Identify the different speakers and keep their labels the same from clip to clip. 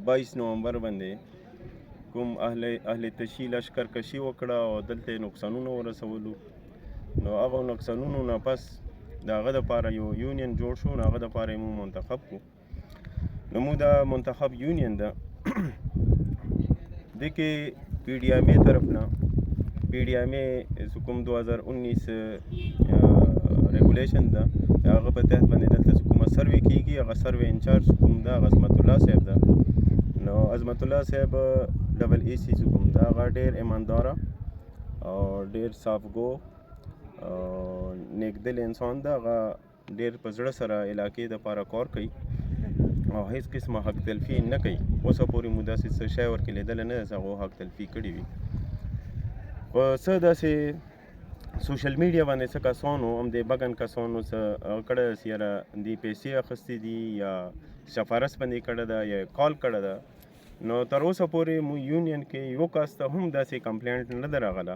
Speaker 1: 22 نومبر باندې کوم اهل تشی لشکر کشي وکړه او دلته نقصانونه ورسولو. نو هغه نقصانونو نه پس د هغه دپاره یو یونین جوړ شو، نو هغه دپاره یې مو منتخب کړو. نو مو دا منتخب یونین ده دې کې پی ډي ایم اے طرف نه پی ډي ایم اے کوم 2019 ریګولیشن ده هغه په تحت باندې دلته کومه سروې کیږي، هغه سروې انچارج کوم ده عظمت الله صاحب ده. نو عظمت الله صاحب ډبل ای سی کوم ده هغه ډېر ایمانداره او ډېر صافګو نیکدل انسان ده. هغه ډېر په زړه سره علاقې دپاره کار کوي او هیڅ قسمه حق تلفي نه کوي. اوسه پورې مو داسې څه شی ورکې لیدلی نه ده چې هغو حق تلفي کړې وي. په څه داسې سوشل میډیا باندې څه کسانو همدې بګن کسانو څه کړی ده چې یاره دې پیسې اخیستې دي یا سفارس باندې کړی ده یا کال کړی ده. نو تر اوسه پورې مو یونین کې یو کس ته هم داسې کمپلینټ نه ده راغله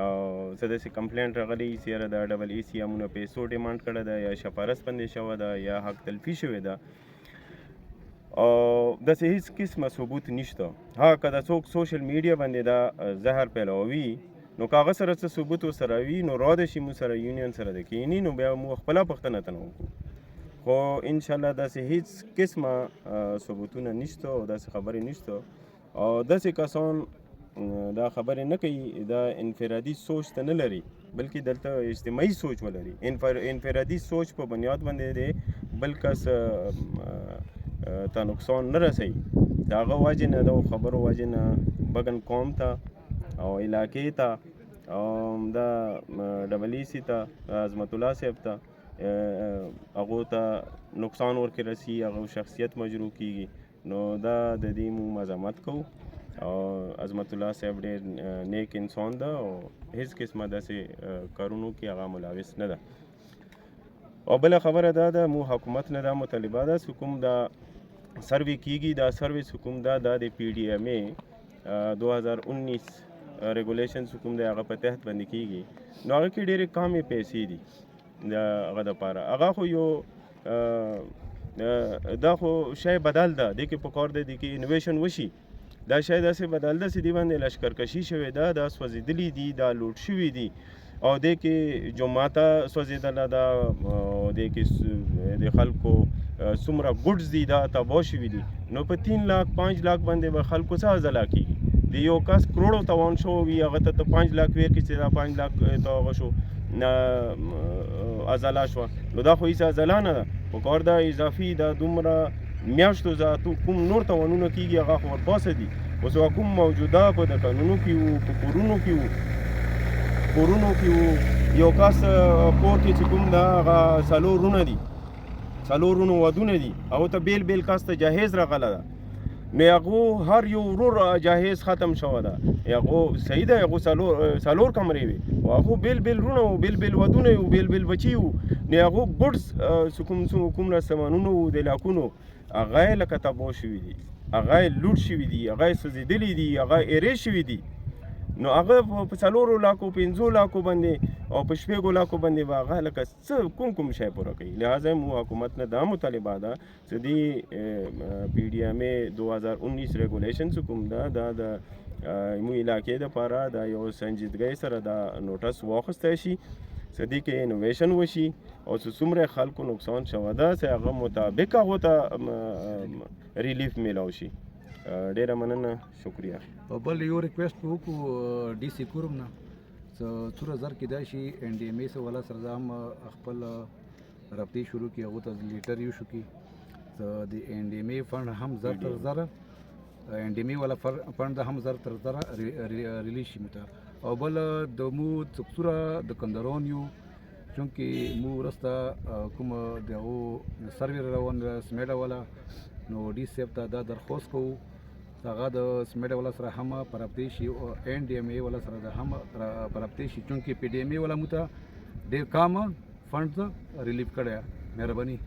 Speaker 1: او څه داسې کمپلینټ راغلی چې یاره دا ډبل ای سی امونه پیسو ډیمانډ کړی ده یا سفارس باندې شوی ده یا حق تلفي شوې ده او داسې هیڅ قسمه ثبوت نشته. ها که دا څوک سوشل میډیا باندې دا زهر پیلوي نو که هغه سره څه ثبوت ورسره وي نو را ده شي مو سره یونین سره د کښېني نو بیا مو خپله پوښتنه تنه وکړو. خو انشاءالله داسې هیڅ قسمه ثبوتونه نشته او داسې خبرې نشته او داسې کسان دا خبرې نه کوي دا انفرادي سوچ ته نه لري بلکې دلته اجتماعي سوچ ولري. انفرادي سوچ په بنیاد باندې دی بل کس ته نقصان نه رسوي. د هغه وجې نه د خبرو وجې نه بګن قوم ته او علاقې ته او دا ډبل ای سی ته عظمت الله صاحب ته هغو ته نقصان ورکې رسي، هغه شخصیت مجروح کیږي. نو دا د دې مو مذمت کوو او عظمت الله صاحب ډېر نیک انسان ده او هیڅ قسمه داسې کارونو کې هغه ملوث نه ده. او بله خبره دا ده مو حکومت نه دا مطالبه ده چې کوم دا سروې کیږي دا سروې چې کوم ده دا د پی ډي ایم اے 2019 ریګولیشن چې کوم دی هغه په تحت باندې کیږي. نو هغه کې ډېرې کمې پیسې دي د هغه دپاره. هغه خو یو دا خو شی بدل ده دې کې پکار دی دې کې انویشن وشي. دا شی داسې بدل ده چې دې باندې لشکرکشي شوې ده، دا سوځېدلي دي، دا لوټ شوي دي او دې کې جوماته سوځېدله ده او دې کې د خلکو څومره ګوډز دي دا تباه شوي دي. نو په 3 لاک 5 لاک باندې به خلکو څه عضله کېږي. د یو کس کروړو توان شو وي هغه ته 5 لاک ویر کړي چې دا 5 لاک ته هغه شو عضله شوه. نو دا خو هېڅ عضله نه ده. پکار ده اضافي دا دومره میاشتو کوم نور توانونه کېږي هغه خو ورپاسه دي. اوس کوم موجوده په دکانونو کې وو په کورونو کې وو یو کس کور کې چې کوم ده هغه 4 رونه دي 4 رونو ودونه دي هغو ته بیل بیل کس ته جهیز راغله ده. نو هغو هر یو ورور جهیز ختم شوه ده. هغو صحیح ده هغو 4 کمرې وې او هغو بیل بیل رونه وو بیل بیل ودونه وو بیل بیل بچي وو. نو هغو ګوډز کوم سامانونه وو د علاقونو هغه یې لکه تباه شوي دي، هغه یې لوټ شوي دي، هغه یې سوځېدلي دي، هغه ایرې شوي دي. نو هغه په 4 لاکو 5 لاکو باندې او په 6 لاکو باندې به هغه لکه څه کوم شی پوره کوي. لہذا مو حکومت نه دا مطالبه ده چې د پی ډي ایم اے 2019 ریګولیشن چې کوم ده دا د مو علاقې دپاره دا یو سنجیدګۍ سره دا نوټس واخیستی شي چې دې کې انویشن وشي او چې څومره خلکو نقصان شوی ده چې هغه مطابق هغو ته ریلیف میلاو شي. ډېره مننه، شکریه.
Speaker 2: بل یو ریکویسټ وکړو ډي سی کورم نه څه څومره زر کېدای شي این ډي ایم اے سره والا سره هم خپل رابطې شروع کړي هغو ته لیټر ایشو کړي چې د این ډي ایم اے فنډ هم زر تر زره این ډي ایم اے والا فنډ هم زر تر زره ریلیز شي مته. او بل د مو څومره د کندرون یو چونکې مو وروسته کوم د هغو سروې روان سمیډه والا نو ډي صاحب ته دا درخواست کوو هغه د سمیډه والا سره هم په رابطې شي او این ډي ایم اے والا سره هم په رابطې شي چونکې پی ډي ایم اے والا مو ته ډېر کم فنډز ریلیف کړی. مهرباني.